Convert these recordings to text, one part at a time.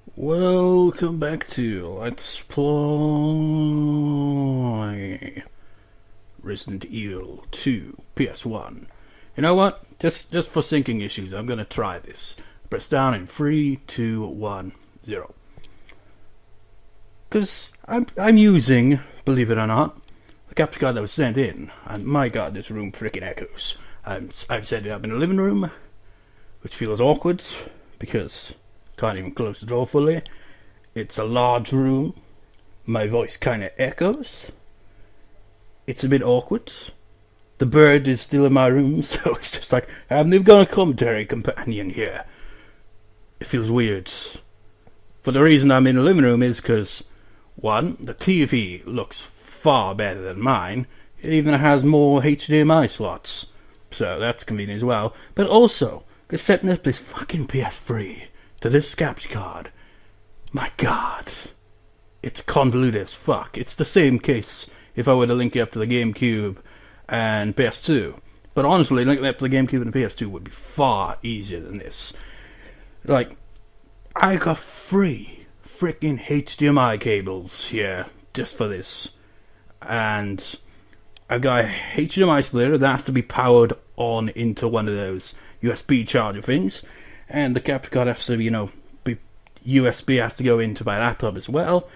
Welcome back to Let's Play Resident Evil 2 PS1. You know what? Just for syncing issues, I'm gonna try this. Press down in 3, 2, 1, 0. Because I'm using, believe it or not, the capture card that was sent in. And my god, this room freaking echoes. I've set it up in the living room, which feels awkward because can't even close the door fully. It's a large room. My voice kind of echoes. It's a bit awkward. The bird is still in my room, so it's just like, I've got a commentary companion here. It feels weird. For the reason I'm in the living room is because, one, the TV looks far better than mine. It even has more HDMI slots, so that's convenient as well. But also, because setting up this fucking PS3 to this capture card, my god, it's convoluted as fuck. It's the same case if I were to link it up to the GameCube and PS2. But honestly, linking it up to the GameCube and the PS2 would be far easier than this. Like, I got 3 freaking HDMI cables here just for this. And I've got a HDMI splitter that has to be powered on into one of those USB charger things. And the capture card has to, be USB has to go into my laptop as well.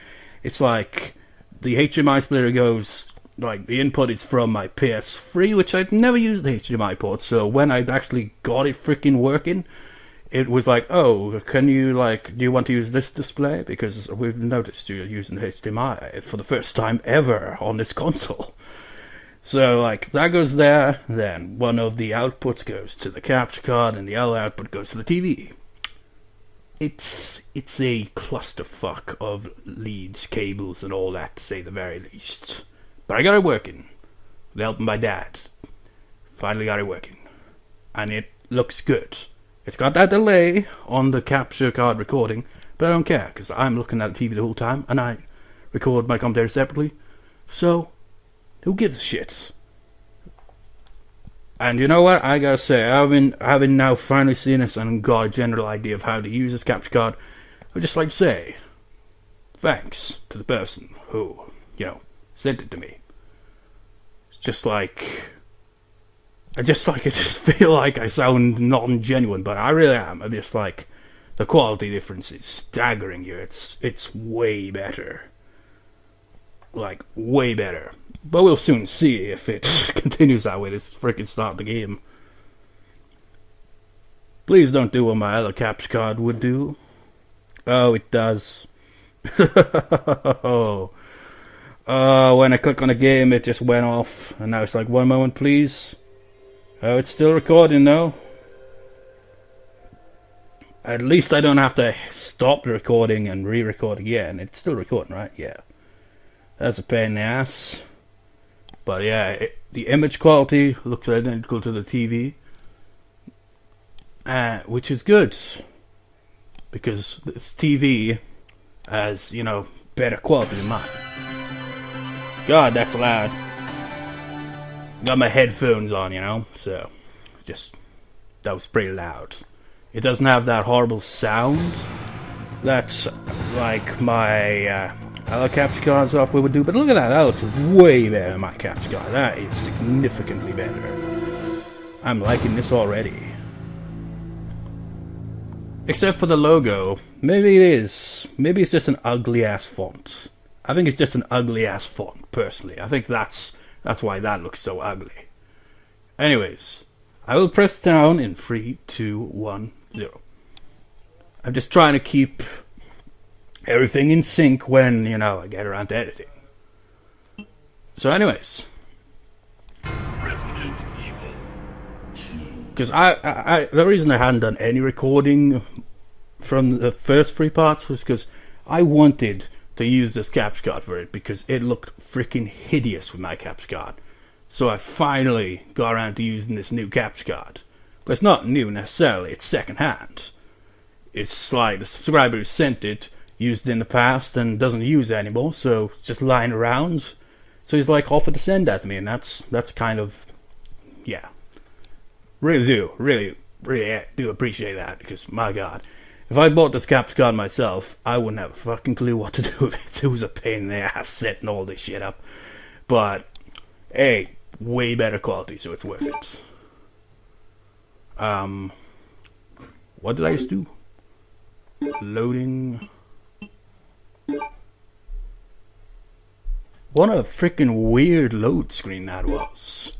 It's like the HDMI splitter goes, like the input is from my PS3, which I'd never used the HDMI port. So when I actually got it freaking working, it was like, oh, do you want to use this display? Because we've noticed you're using HDMI for the first time ever on this console. So, like, that goes there, then one of the outputs goes to the capture card, and the other output goes to the TV. It's a clusterfuck of leads, cables, and all that, to say the very least. But I got it working, with the help of my dad. Finally got it working. And it looks good. It's got that delay on the capture card recording, but I don't care, because I'm looking at the TV the whole time, and I record my commentary separately, so who gives a shit? And you know what? I gotta say, having now finally seen this and got a general idea of how to use this capture card, I'd just like to say thanks to the person who, sent it to me. It's just like I just feel like I sound non-genuine, but I really am. I'm just like, the quality difference is staggering here. It's way better. Like, way better. But we'll soon see if it continues that way. This freaking start of the game. Please don't do what my other capture card would do. Oh, it does. Oh, when I click on a game, it just went off. And now it's like, one moment, please. Oh, it's still recording, though. At least I don't have to stop the recording and re-record again. It's still recording, right? Yeah. That's a pain in the ass. But yeah, the image quality looks identical to the TV. Which is good. Because this TV has, better quality than mine. God, that's loud. Got my headphones on, so that was pretty loud. It doesn't have that horrible sound that's like my other capture card software would do, but look at that looks way better than my capture card. That is significantly better. I'm liking this already. Except for the logo. Maybe it is. Maybe it's just an ugly ass font. I think it's just an ugly ass font, personally. I think that's why that looks so ugly. Anyways, I will press down in 3, 2, 1, 0. I'm just trying to keep everything in sync when, I get around to editing. So anyways. Because the reason I hadn't done any recording from the first 3 parts was because I wanted to use this capture card for it because it looked freaking hideous with my capture card. So I finally got around to using this new capture card. But it's not new necessarily, it's second hand. It's like the subscriber who sent it used it in the past and doesn't use it anymore, so it's just lying around. So he's like offered to send that to me, and that's kind of, yeah. Really do appreciate that, because my god. If I bought this capture card myself, I wouldn't have a fucking clue what to do with it. It was a pain in the ass setting all this shit up. But, hey, way better quality, so it's worth it. What did I just do? Loading. What a freaking weird load screen that was.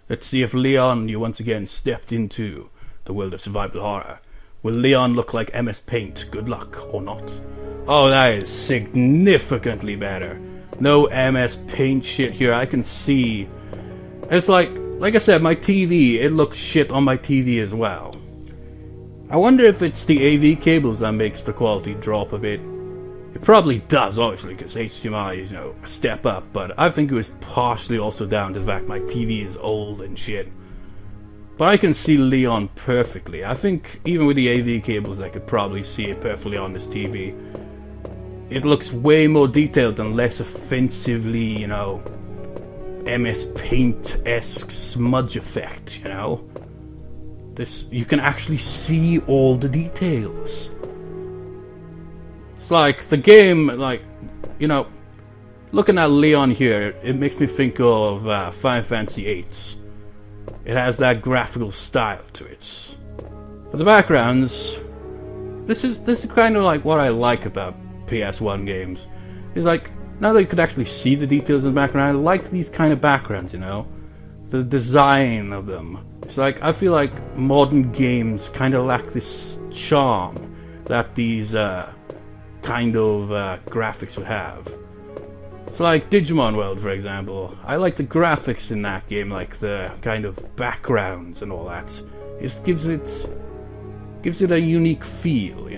Let's see if Leon, you once again stepped into the world of survival horror. Will Leon look like MS Paint? Good luck, or not. Oh, that is significantly better. No MS Paint shit here. I can see. It's like I said, my TV, it looks shit on my TV as well. I wonder if it's the AV cables that makes the quality drop a bit. It probably does, obviously, because HDMI is, a step up, but I think it was partially also down to the fact my TV is old and shit. But I can see Leon perfectly. I think even with the AV cables, I could probably see it perfectly on this TV. It looks way more detailed and less offensively, MS Paint-esque smudge effect, This, you can actually see all the details. It's like the game, looking at Leon here, it makes me think of Final Fantasy VIII. It has that graphical style to it. But the backgrounds, this is kind of like what I like about PS1 games. It's like, now that you could actually see the details in the background, I like these kind of backgrounds, The design of them. It's like, I feel like modern games kind of lack this charm that these kind of graphics would have. It's like Digimon World, for example. I like the graphics in that game, like the kind of backgrounds and all that. It just gives it a unique feel,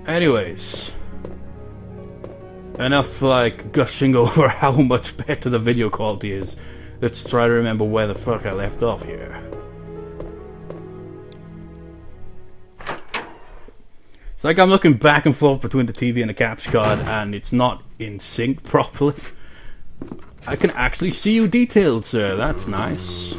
Anyways, enough gushing over how much better the video quality is. Let's try to remember where the fuck I left off here. It's like I'm looking back and forth between the TV and the capture card, and it's not in sync properly. I can actually see you detailed, sir. That's nice.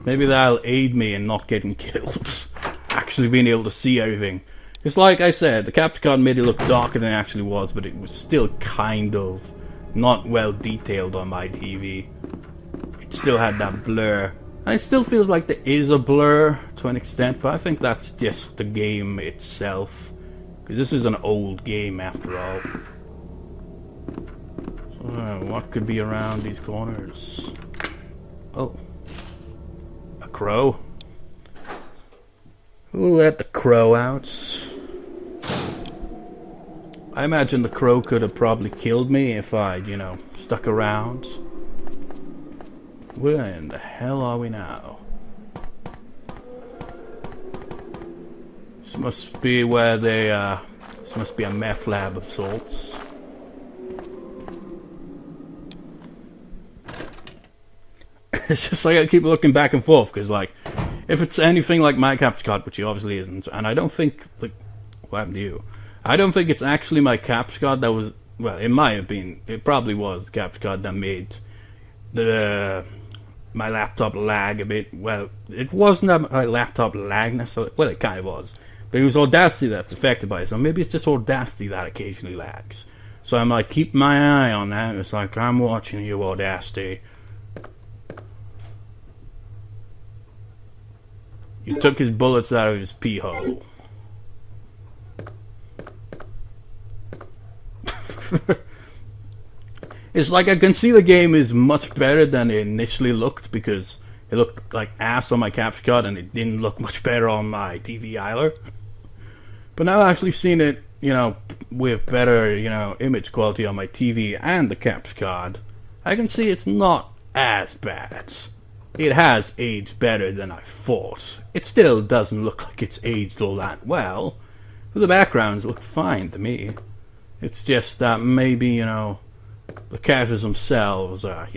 Maybe that'll aid me in not getting killed. Actually being able to see everything. It's like I said, the capture card made it look darker than it actually was, but it was still kind of not well detailed on my TV. It still had that blur. And it still feels like there is a blur to an extent, but I think that's just the game itself. Because this is an old game after all. So, what could be around these corners? Oh. A crow. Who'll let the crow out? I imagine the crow could have probably killed me if I'd, stuck around. Where in the hell are we now? This must be where they, this must be a meth lab of sorts. It's just like I keep looking back and forth, because, if it's anything like my capture card, which it obviously isn't, and I don't think, what happened to you? I don't think it's actually my capture card that was, well, in my opinion, it probably was the capture card that made my laptop lag a bit. Well, it wasn't my laptop lag necessarily. Well, it kind of was. But it was Audacity that's affected by it. So maybe it's just Audacity that occasionally lags. So I'm like, keep my eye on that. It's like, I'm watching you, Audacity. You took his bullets out of his pee hole. It's like I can see the game is much better than it initially looked, because it looked like ass on my capture card and it didn't look much better on my TV either. But now I've actually seen it, with better, image quality on my TV and the capture card, I can see it's not as bad. It has aged better than I thought. It still doesn't look like it's aged all that well, but the backgrounds look fine to me. It's just that maybe, the characters themselves are,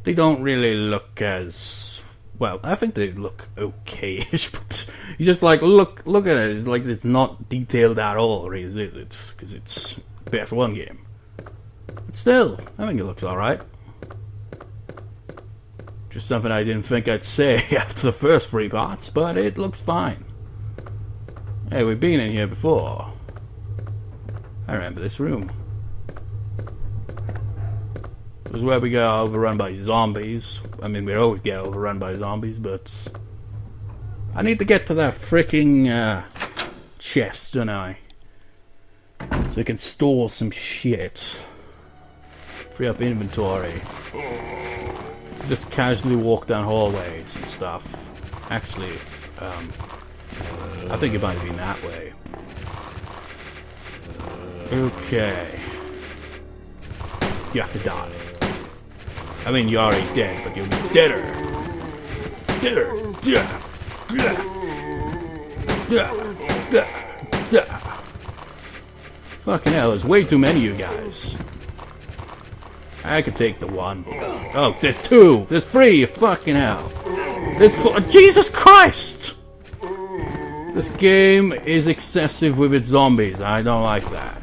they don't really look as, well, I think they look okay-ish, but you just look at it, it's like it's not detailed at all, really, is it? Because it's a PS1 game. But still, I think it looks alright. Just something I didn't think I'd say after the first 3 parts, but it looks fine. Hey, we've been in here before. I remember this room. It was where we got overrun by zombies. I mean, we always get overrun by zombies, but I need to get to that freaking chest, don't I? So we can store some shit. Free up inventory. Just casually walk down hallways and stuff. Actually, I think it might have been that way. Okay. You have to die. I mean, you're already dead, but you'll be deader. Deader. Yeah. Fucking hell, there's way too many of you guys. I could take the one. Oh, there's 2. There's 3. Fucking hell. There's 4. Jesus Christ! This game is excessive with its zombies. I don't like that.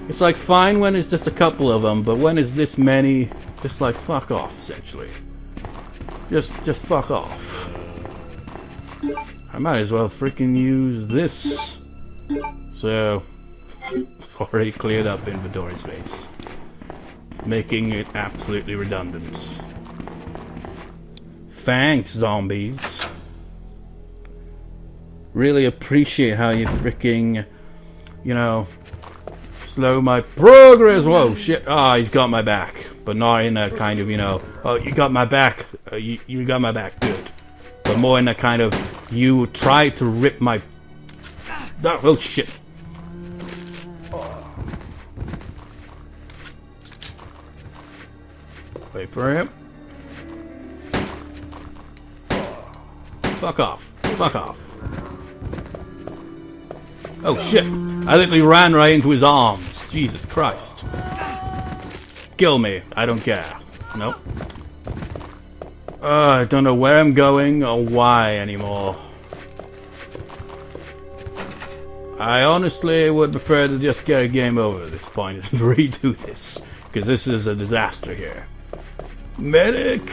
It's like fine when it's just a couple of them, but when it's this many, just like fuck off, essentially. Just fuck off. I might as well freaking use this. So, already cleared up inventory space, making it absolutely redundant. Thanks, zombies. Really appreciate how you freaking, you know, slow my progress. Whoa, shit. Ah, he's got my back. But not in a kind of, you know, oh, you got my back. You got my back. Good. But more in a kind of, you tried to rip my... Oh, shit. Wait for him. Fuck off. Fuck off. Oh shit! I literally ran right into his arms. Jesus Christ. Kill me. I don't care. Nope. I don't know where I'm going or why anymore. I honestly would prefer to just get a game over at this point and redo this. Because this is a disaster here. Medic!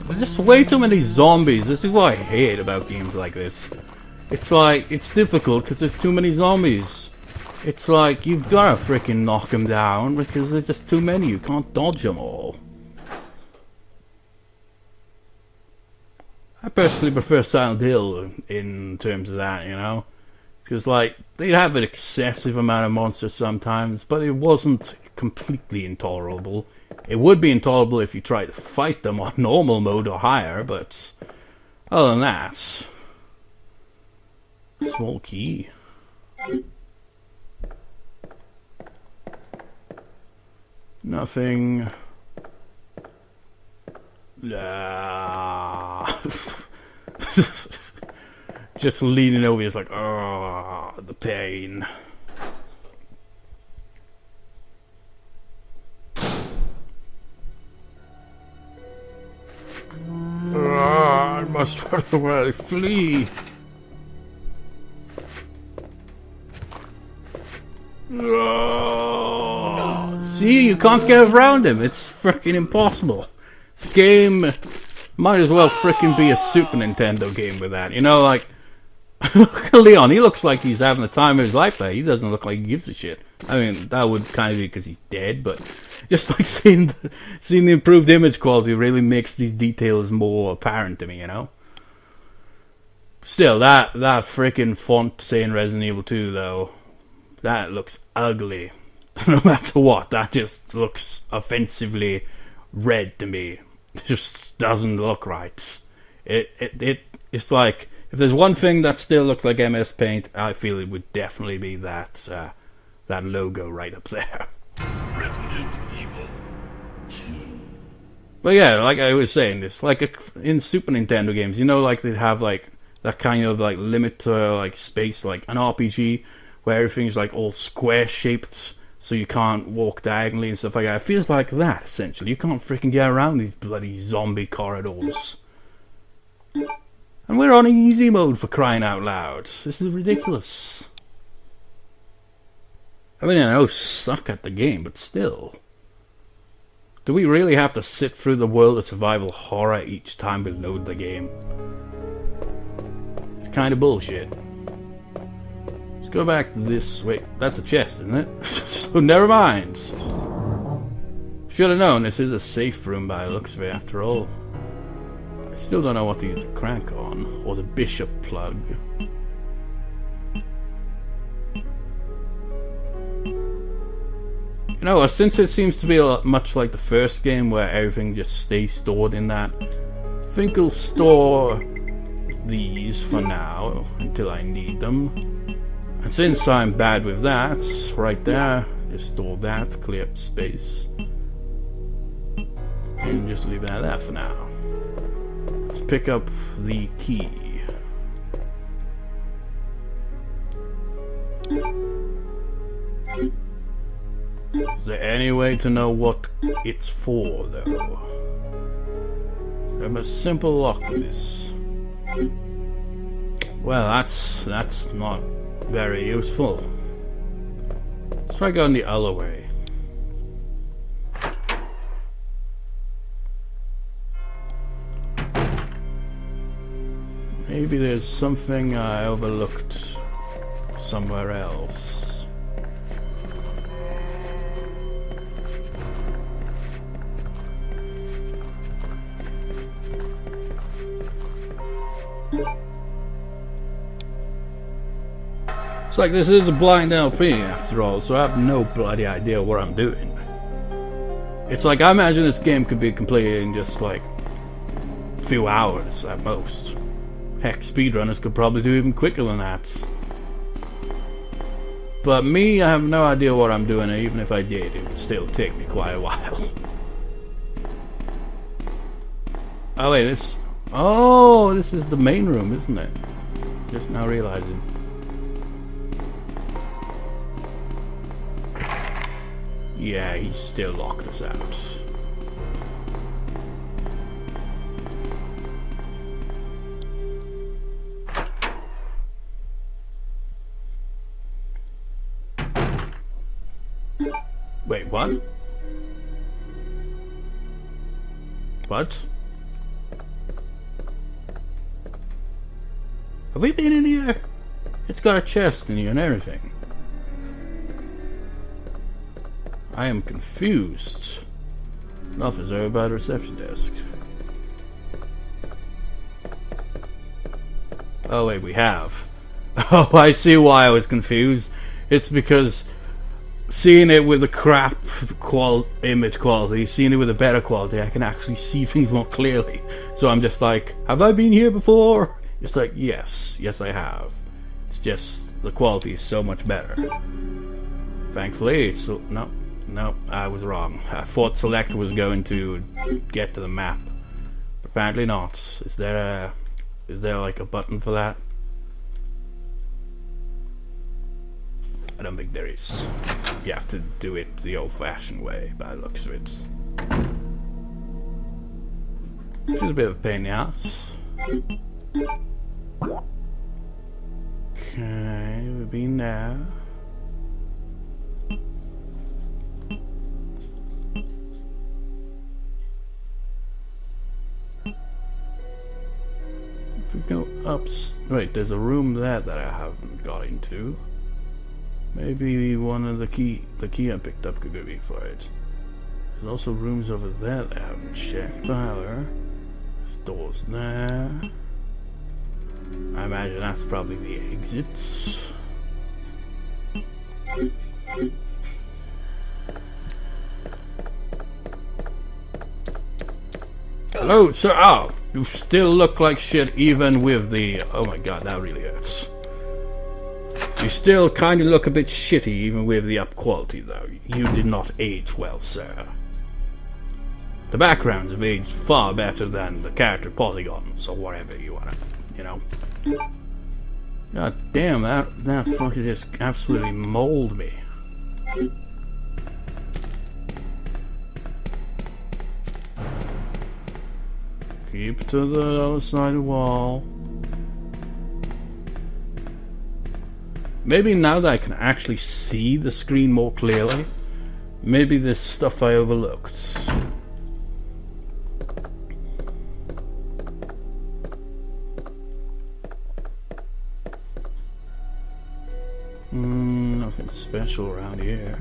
There's just way too many zombies. This is what I hate about games like this. It's like, it's difficult because there's too many zombies. It's like, you've gotta freaking knock them down because there's just too many. You can't dodge them all. I personally prefer Silent Hill in terms of that, you know? Because, like, they'd have an excessive amount of monsters sometimes, but it wasn't completely intolerable. It would be intolerable if you tried to fight them on normal mode or higher, but other than that... Small key. Nothing. Just leaning over, it's like, oh, the pain. I must run away, flee. See, you can't get around him. It's freaking impossible. This game might as well freaking be a Super Nintendo game with that. You know, like, look at Leon. He looks like he's having the time of his life there. He doesn't look like he gives a shit. I mean, that would kind of be because he's dead, but just like seeing the improved image quality really makes these details more apparent to me, you know? Still, that freaking font saying Resident Evil 2, though, that looks ugly. No matter what, that just looks offensively red to me. It just doesn't look right. It's like, if there's one thing that still looks like MS Paint, I feel it would definitely be that logo right up there. Resident Evil 2. But yeah, like I was saying, it's like in Super Nintendo games, you know, like they have like that kind of like limit to like space, like an RPG where everything's like all square shaped, so you can't walk diagonally and stuff like that. It feels like that essentially. You can't freaking get around these bloody zombie corridors. And we're on easy mode, for crying out loud. This is ridiculous. I mean, I know suck at the game, but still. Do we really have to sit through the world of survival horror each time we load the game? It's kind of bullshit. Let's go back this way. That's a chest, isn't it? So never mind. Should have known this is a safe room by the looks of it after all. I still don't know what to use the crank on, or the bishop plug. You know, since it seems to be a lot much like the first game where everything just stays stored in that, I think I'll store these for now until I need them. And since I'm bad with that, right there, just store that, clear up space. And just leave it at that for now. Let's pick up the key. Is there any way to know what it's for, though? I'm a simple lock with this. Well, that's not very useful. Let's try going the other way. Maybe there's something I overlooked somewhere else. It's like this is a blind LP after all, so I have no bloody idea what I'm doing. It's like I imagine this game could be completed in just like a few hours at most. Heck, speedrunners could probably do even quicker than that. But me, I have no idea what I'm doing, and even if I did, it would still take me quite a while. Oh wait, this... Oh, this is the main room, isn't it? Just now realizing. Yeah, he still locked us out. Wait, what? What? Have we been in here? It's got a chest in here and everything. I am confused. An officer by the reception desk. Oh wait, we have. Oh, I see why I was confused. It's because seeing it with a crap image quality, seeing it with a better quality, I can actually see things more clearly. So I'm just like, have I been here before? It's like, yes I have. It's just the quality is so much better. Thankfully, so no, I was wrong. I thought select was going to get to the map. But apparently not. Is there like a button for that? I don't think there is. You have to do it the old-fashioned way, by the looks of it. Which is a bit of a pain in the ass. Okay, we've been there. If we go up... Wait, there's a room there that I haven't got into. Maybe one of the key I picked up could be for it. There's also rooms over there that I haven't checked either. There's doors there. I imagine that's probably the exits. Hello, sir. Oh, you still look like shit even with the... Oh my god, that really hurts. You still kind of look a bit shitty even with the up quality though. You did not age well, sir. The backgrounds have aged far better than the character polygons or whatever you wanna, you know. God damn, that fucking just absolutely mauled me. Keep to the other side of the wall. Maybe now that I can actually see the screen more clearly, maybe there's stuff I overlooked. Nothing special around here.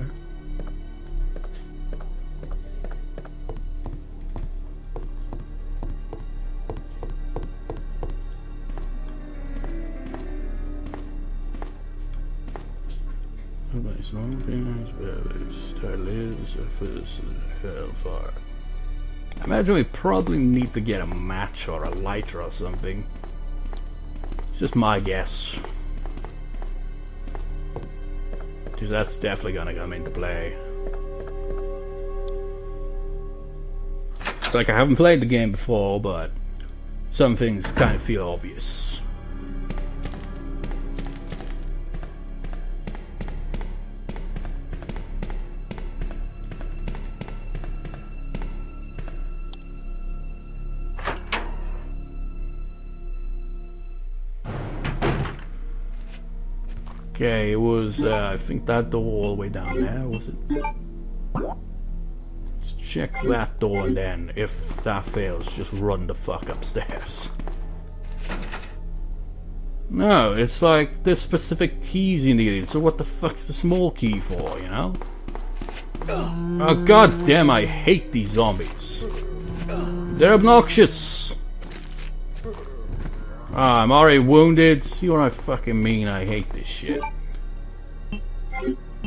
Hellfire. I imagine we probably need to get a match or a lighter or something. It's just my guess. Because that's definitely gonna come into play. It's like I haven't played the game before, but some things kind of feel obvious. Okay, it was, I think that door all the way down there, was it? Let's check that door, and then, if that fails, just run the fuck upstairs. No, it's like, there's specific keys you needed, so what the fuck is the small key for, you know? Oh god damn, I hate these zombies. They're obnoxious! Ah, I'm already wounded. See what I fucking mean? I hate this shit.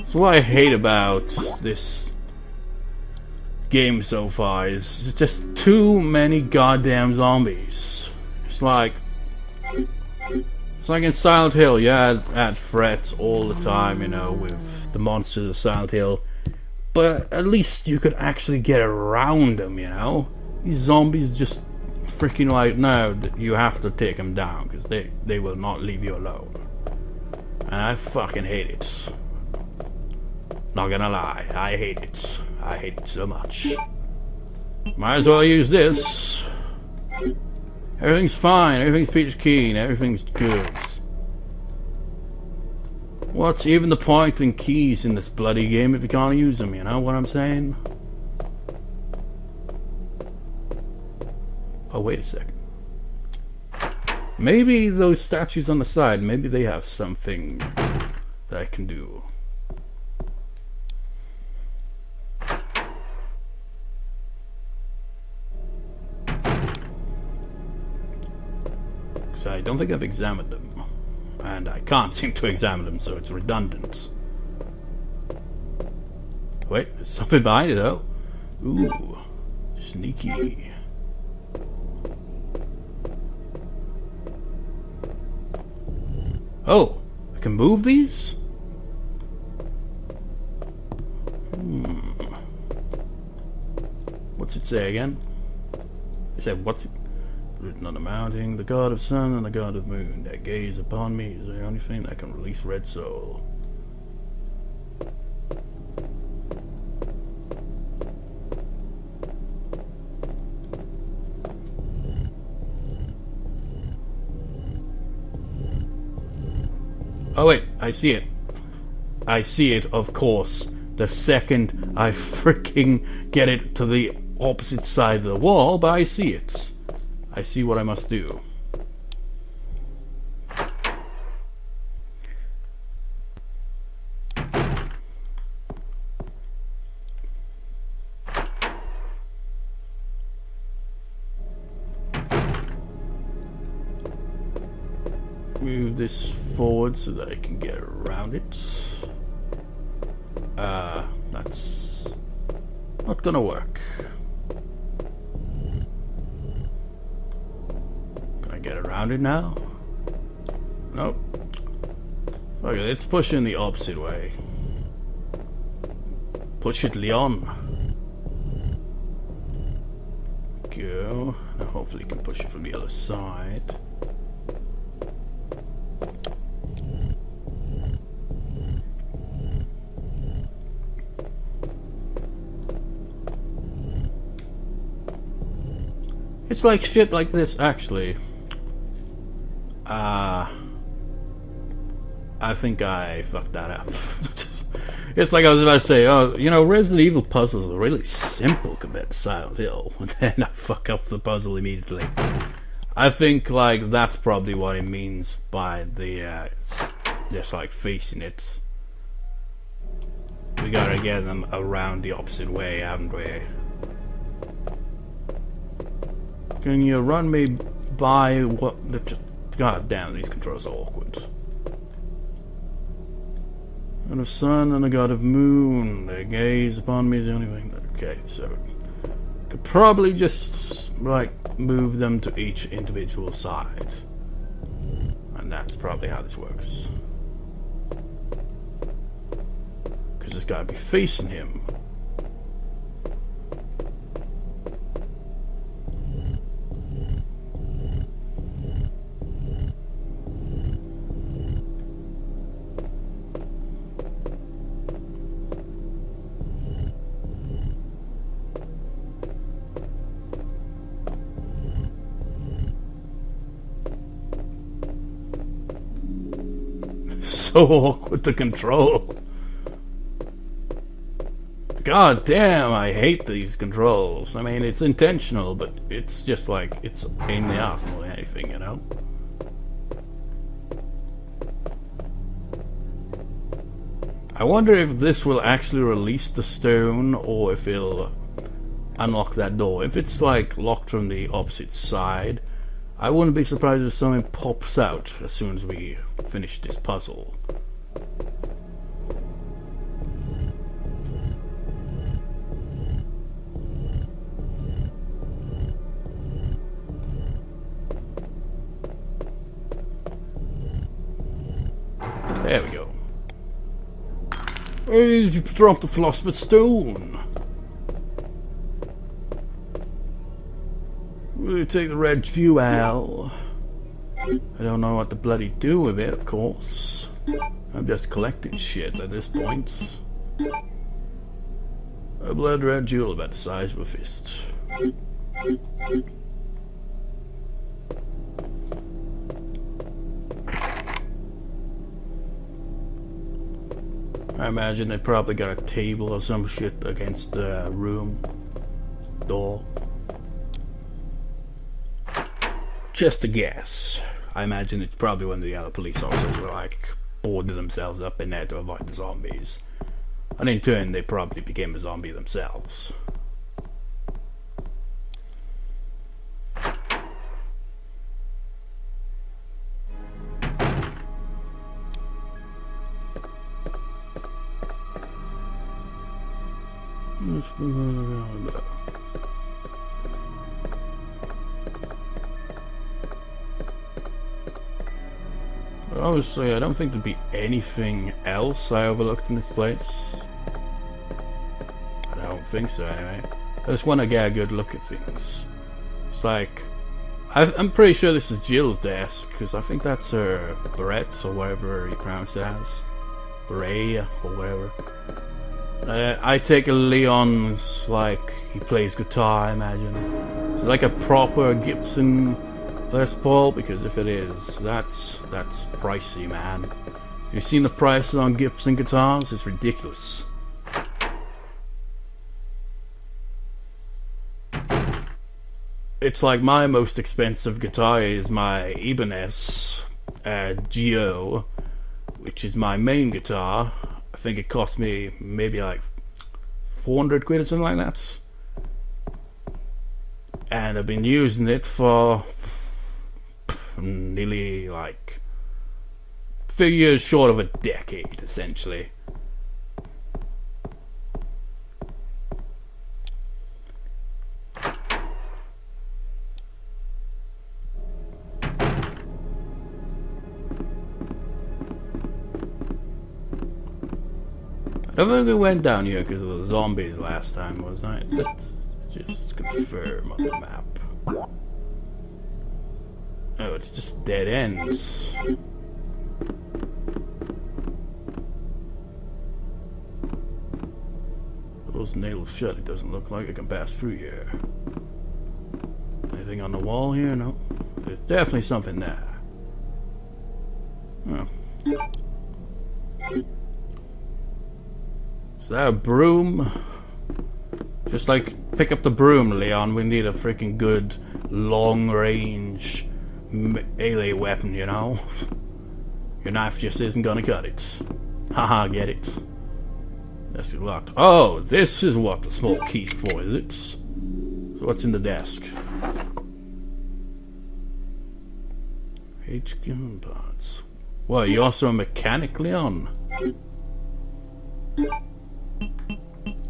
So what I hate about this game so far is it's just too many goddamn zombies. It's like in Silent Hill, you had threats all the time, you know, with the monsters of Silent Hill. But at least you could actually get around them, you know? These zombies just freaking like, no, you have to take them down because they will not leave you alone. And I fucking hate it. Not gonna lie, I hate it. I hate it so much. Might as well use this. Everything's fine, everything's peach keen, everything's good. What's even the point in keys in this bloody game if you can't use them, you know what I'm saying? Oh, wait a second. Maybe those statues on the side, maybe they have something that I can do. Because I don't think I've examined them. And I can't seem to examine them, so it's redundant. Wait, there's something behind it, though. Ooh, sneaky. Oh, I can move these? What's it say again? It said, what's it? Written on the mounting, the god of sun and the god of moon that gaze upon me is the only thing that can release red soul. Oh wait, I see it. I see it, of course. The second I freaking get it to the opposite side of the wall, but I see it. I see what I must do. Move this forward so that I can get around it. That's not gonna work. Can I get around it now? Nope. Okay, let's push in the opposite way. Push it, Leon. Go. Now hopefully you can push it from the other side. It's like shit like this, actually. I think I fucked that up. It's like I was about to say, oh, you know, Resident Evil puzzles are really simple compared to Silent Hill. And then I fuck up the puzzle immediately. I think, like, that's probably what it means by the, just like facing it. We gotta get them around the opposite way, haven't we? Can you run me by what? God damn, these controls are awkward. God of sun and a god of moon, their gaze upon me is the only thing. Okay, so could probably just like move them to each individual side, and that's probably how this works. Because it's gotta be facing him. So awkward to control. God damn, I hate these controls. I mean, it's intentional, but it's just like, it's a pain in the ass more than anything, you know? I wonder if this will actually release the stone, or if it'll unlock that door. If it's like locked from the opposite side, I wouldn't be surprised if something pops out as soon as we finish this puzzle. There we go. Hey, you dropped the Philosopher's Stone. Will you take the red fuel? I don't know what to bloody do with it, of course. I'm just collecting shit at this point. A blood red jewel about the size of a fist. I imagine they probably got a table or some shit against the room door. Just a guess. I imagine it's probably when the other police officers were like boarded themselves up in there to avoid the zombies. And in turn they probably became a zombie themselves. Obviously, I don't think there'd be anything else I overlooked in this place. I don't think so, anyway. I just want to get a good look at things. It's like, I'm pretty sure this is Jill's desk, because I think that's her beret, or whatever you pronounce it as. Beret, or whatever. I take a Leon's, like, he plays guitar, I imagine. It's like a proper Gibson Les Paul, because if it is, that's pricey, man. You've seen the prices on Gibson guitars? It's ridiculous. It's like my most expensive guitar is my Ibanez Geo, which is my main guitar. I think it cost me maybe like 400 quid or something like that. And I've been using it for nearly like a few years short of a decade, essentially. I think we went down here because of the zombies last time, wasn't I? Let's just confirm on the map. Oh, it's just dead ends. Those nails shut, it doesn't look like I can pass through here. Anything on the wall here? No. There's definitely something there. Oh. Is that a broom? Just like, pick up the broom, Leon. We need a freaking good, long-range melee weapon, you know? Your knife just isn't gonna cut it. Haha, get it. Desk is locked. Oh, this is what the small key's for, is it? So what's in the desk? HQ parts. Well, you're also a mechanic, Leon?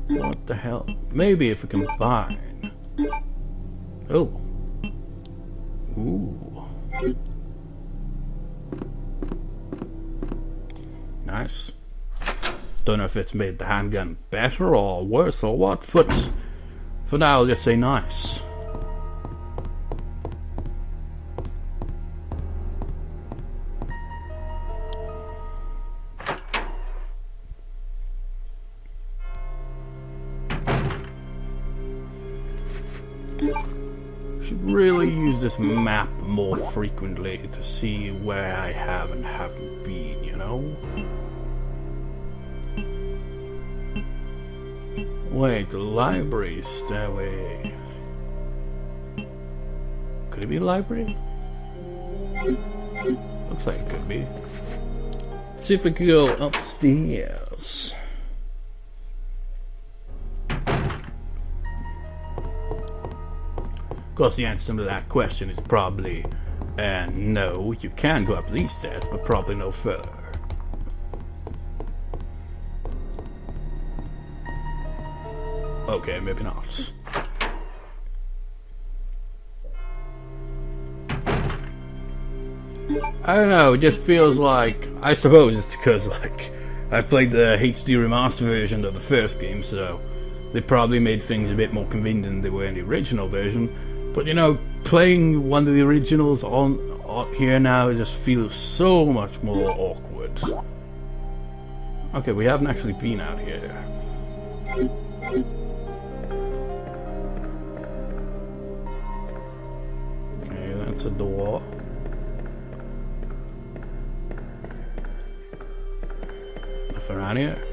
What the hell? Maybe if we combine. Oh. Ooh. Nice. Don't know if it's made the handgun better or worse or what, but for now I'll just say nice. Should really use this map more frequently to see where I have and haven't been, you know? Wait, the library stairway. Could it be a library? Looks like it could be. Let's see if we can go upstairs. Of course, the answer to that question is probably no, you can go up these stairs, but probably no further. Okay, maybe not. I don't know, it just feels like, I suppose it's because, like, I played the HD remaster version of the first game, so they probably made things a bit more convenient than they were in the original version. But, you know, playing one of the originals on here now, it just feels so much more awkward. Okay, we haven't actually been out here. Okay, that's a door. Nothing around here.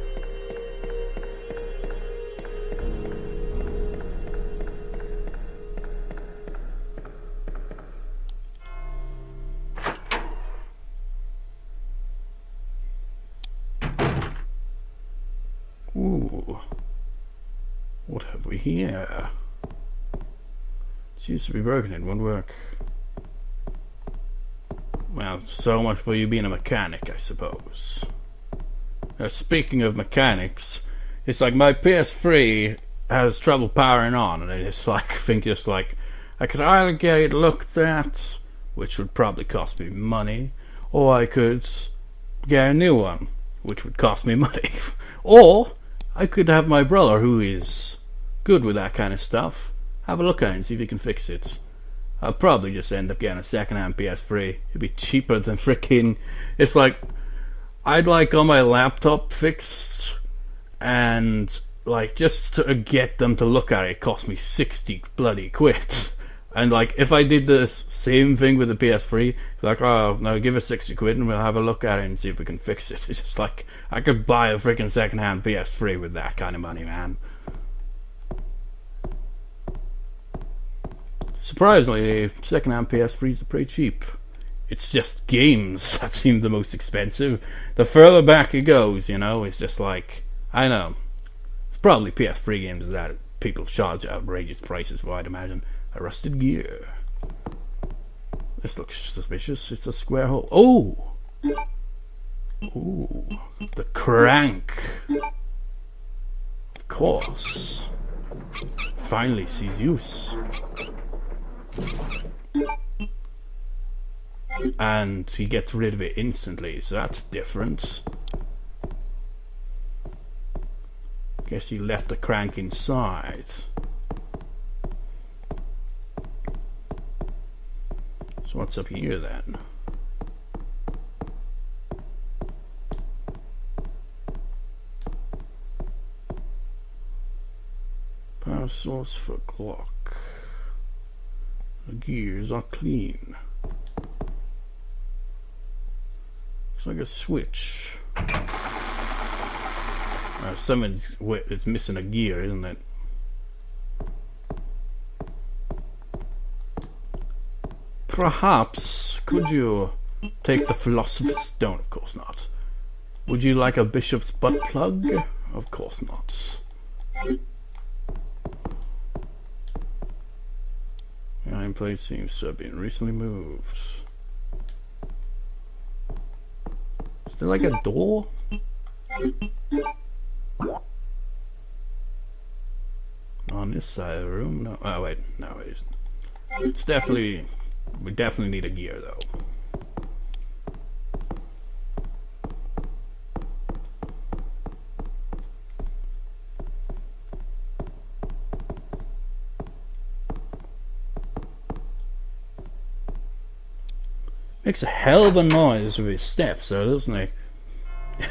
Ooh. What have we here? It used to be broken, it won't work. Well, so much for you being a mechanic, I suppose. Now, speaking of mechanics, it's like my PS3 has trouble powering on, and it's like, I think just like, I could either get it looked at, which would probably cost me money, or I could get a new one, which would cost me money. Or I could have my brother, who is good with that kind of stuff, have a look at it and see if he can fix it. I'll probably just end up getting a second-hand PS3. It'd be cheaper than freaking... It's like, I'd like on my laptop fixed, and like just to get them to look at it cost me 60 bloody quid. And like, if I did the same thing with the PS3, like, oh, no, give us 60 quid and we'll have a look at it and see if we can fix it. It's just like, I could buy a freaking second-hand PS3 with that kind of money, man. Surprisingly, second-hand PS3s are pretty cheap. It's just games that seem the most expensive. The further back it goes, you know, it's just like, I know. It's probably PS3 games that people charge outrageous prices for, I'd imagine. A rusted gear. This looks suspicious. It's a square hole. Oh! Ooh. The crank. Of course. Finally sees use. And he gets rid of it instantly, so that's different. Guess he left the crank inside. So what's up here then? Power source for clock. The gears are clean. Looks like a switch. It's missing a gear, isn't it? Perhaps, could you take the Philosopher's Stone? Of course not. Would you like a Bishop's butt plug? Of course not. The iron plate seems to have been recently moved. Is there like a door? On this side of the room? No. Oh wait, no it isn't. It's definitely... We definitely need a gear though. Makes a hell of a noise with his steps though, doesn't he?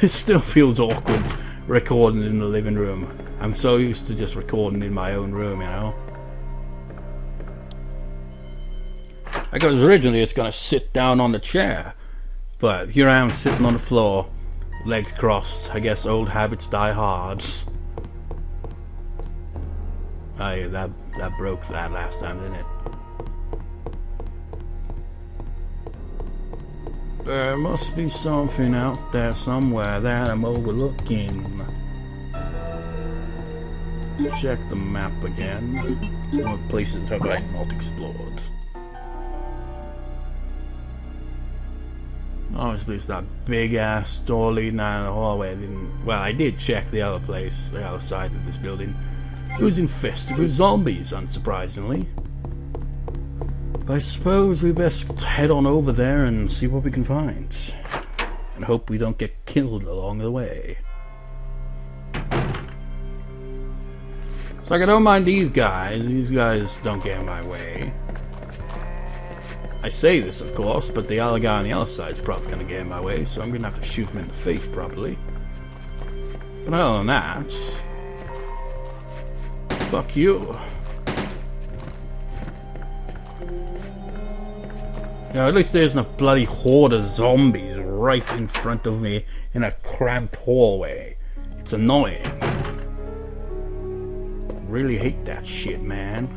It still feels awkward recording in the living room. I'm so used to just recording in my own room, you know? I was originally just gonna sit down on the chair, but here I am sitting on the floor, legs crossed. I guess old habits die hard. That broke that last time, didn't it? There must be something out there somewhere that I'm overlooking. Check the map again. What places have I not explored? Obviously, it's that big ass door leading down the hallway. I did check the other place, the other side of this building. It was infested with zombies, unsurprisingly. But I suppose we best head on over there and see what we can find. And hope we don't get killed along the way. So I don't mind these guys. These guys don't get in my way. I say this, of course, but the other guy on the other side is probably going to get in my way, so I'm going to have to shoot him in the face, probably. But other than that... Fuck you. You know, at least there's no bloody horde of zombies right in front of me in a cramped hallway. It's annoying. I really hate that shit, man.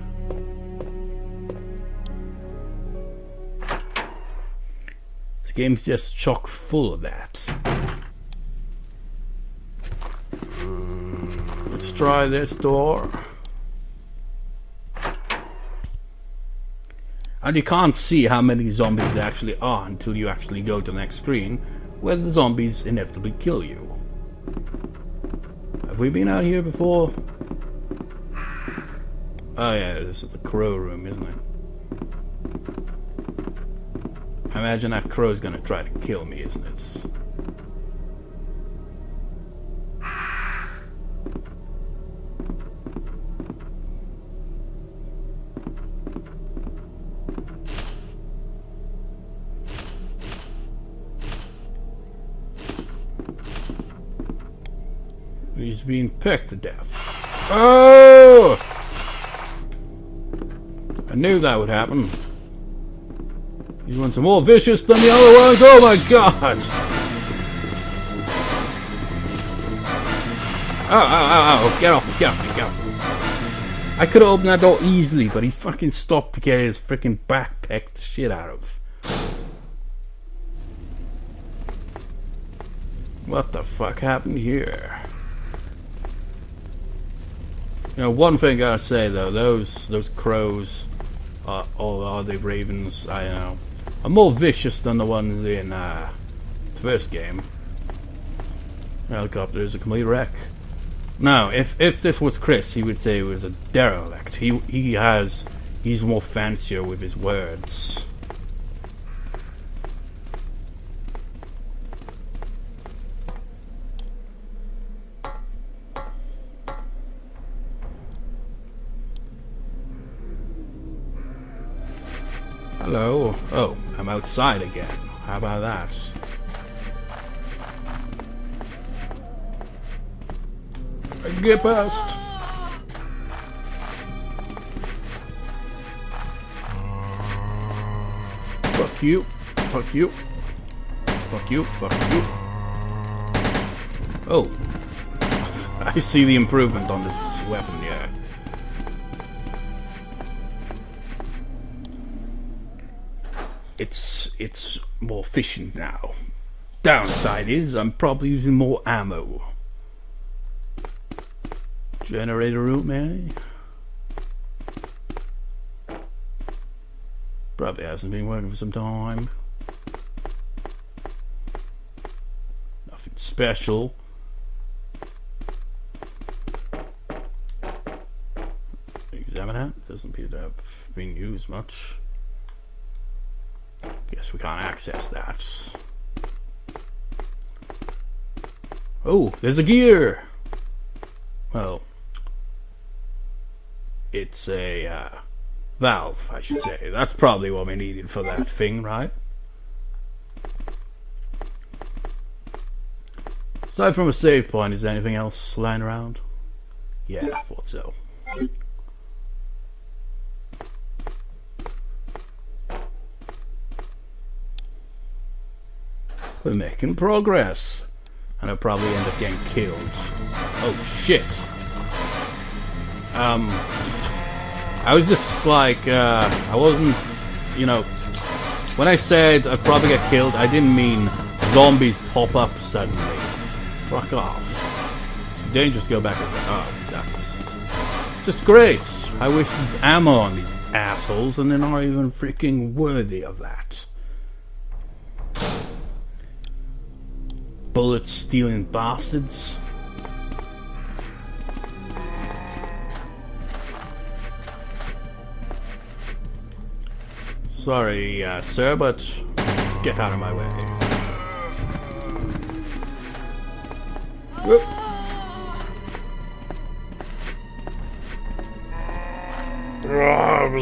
This game's just chock full of that. Let's try this door. And you can't see how many zombies there actually are until you actually go to the next screen, where the zombies inevitably kill you. Have we been out here before? Oh yeah, this is the crow room, isn't it? I imagine that crow's gonna try to kill me, isn't it? He's being pecked to death. Oh! I knew that would happen. These ones are more vicious than the other ones. Oh my god! Oh, get off me, get off me, get off me. I could have opened that door easily, but he fucking stopped to get his freaking back pecked the shit out of. What the fuck happened here? You know, one thing I gotta say though, those crows, or the ravens, I don't know, are more vicious than the ones in the first game. The helicopter is a complete wreck. Now, if this was Chris, he would say it was a derelict. He's more fancier with his words. Hello. Oh, I'm outside again. How about that? Get past. Fuck you. Fuck you. Fuck you. Fuck you. Oh. I see the improvement on this weapon, yeah. It's more efficient now. Downside is I'm probably using more ammo. Generator room, eh? Probably hasn't been working for some time. Nothing special. Examine that. Doesn't appear to have been used much. Guess we can't access that. Oh, there's a gear! Well, it's a valve, I should say. That's probably what we needed for that thing, right? Aside from a save point, is there anything else lying around? Yeah, I thought so. We're making progress. And I'll probably end up getting killed. Oh shit. I was just like, I wasn't, you know, when I said I'd probably get killed, I didn't mean zombies pop up suddenly. Fuck off. It's dangerous to go back and say, oh, that's just great. I wasted ammo on these assholes and they're not even freaking worthy of that. Bullet stealing bastards. Sorry, sir, but get out of my way. Whoop.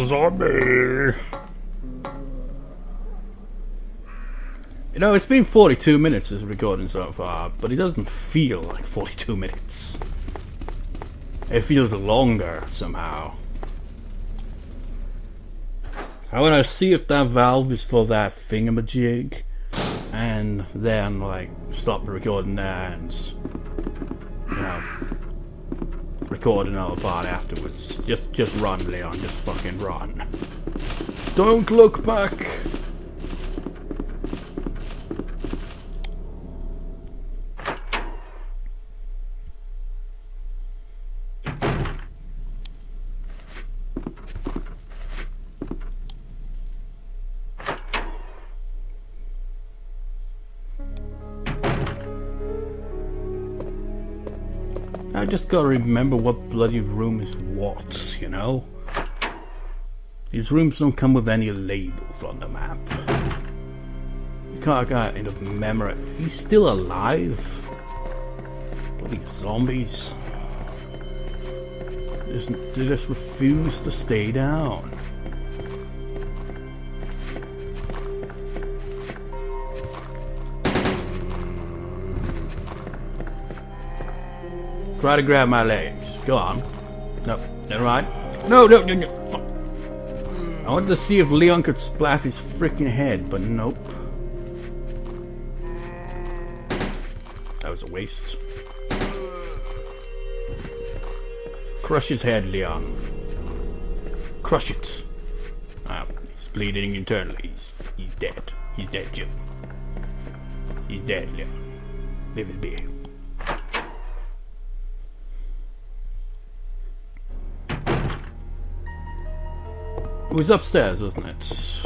Zombie. You know, it's been 42 minutes as recording so far, but it doesn't feel like 42 minutes. It feels longer somehow. I want to see if that valve is for that thingamajig, and then like stop the recording there and, you know, record another part afterwards. Just run, Leon. Just fucking run. Don't look back. I just gotta remember what bloody room is what, you know? These rooms don't come with any labels on the map. You can't get into memory. He's still alive? Bloody zombies. They just refuse to stay down. Try to grab my legs. Go on. No, never mind. No. Fuck. I wanted to see if Leon could splat his freaking head, but nope. That was a waste. Crush his head, Leon. Crush it. Ah, he's bleeding internally. He's dead. He's dead, Jim. He's dead, Leon. Leave it be. It was upstairs, wasn't it?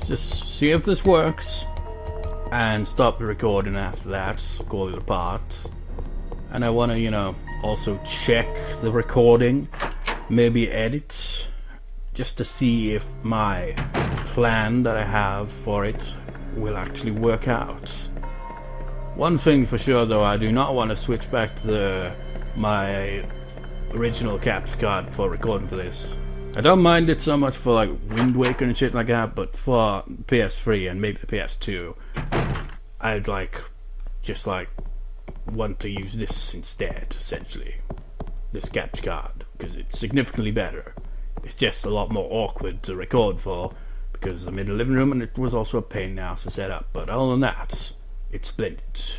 Just see if this works, and stop the recording after that, call it apart. And I want to, you know, also check the recording, maybe edit, just to see if my plan that I have for it will actually work out. One thing for sure though, I do not want to switch back to my original capture card for recording for this. I don't mind it so much for like Wind Waker and shit like that, but for PS3 and maybe the PS2, I'd just want to use this instead, essentially. This capture card, because it's significantly better. It's just a lot more awkward to record for, because I'm in the living room and it was also a pain now to set up, but other than that, it's splendid.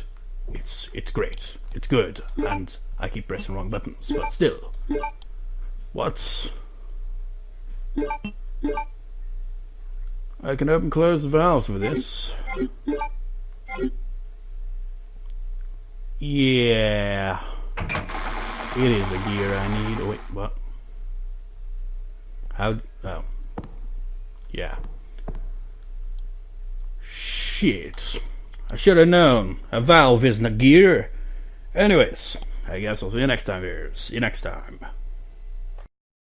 it's great. It's good. And I keep pressing wrong buttons, but still. What? I can open and close the valves with this. Yeah. It is a gear I need. Oh, wait, what? How? Oh. Yeah. Shit. I should have known. A valve isn't a gear. Anyways, I guess I'll see you next time, viewers. See you next time.